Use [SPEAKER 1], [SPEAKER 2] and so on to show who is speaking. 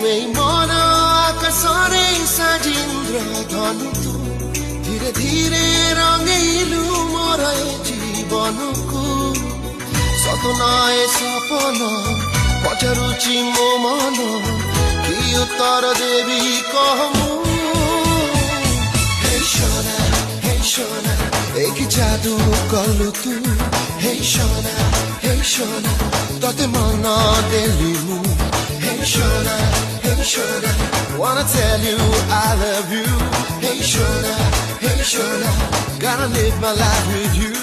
[SPEAKER 1] এই মন আকাশরে সাজিন্দ্র ধনু তু ধীরে ধীরে রঙেইলু মোর এ জীবনকু সতনায় সপন পচারুচি মো মন কি উত্তর দেবি কহমু হে সোনা এই কি জাদু কলু তু হে সোনা তোতে মন দেলি মু হে সোনা wanna tell you I love you hey Shona gotta live my life with you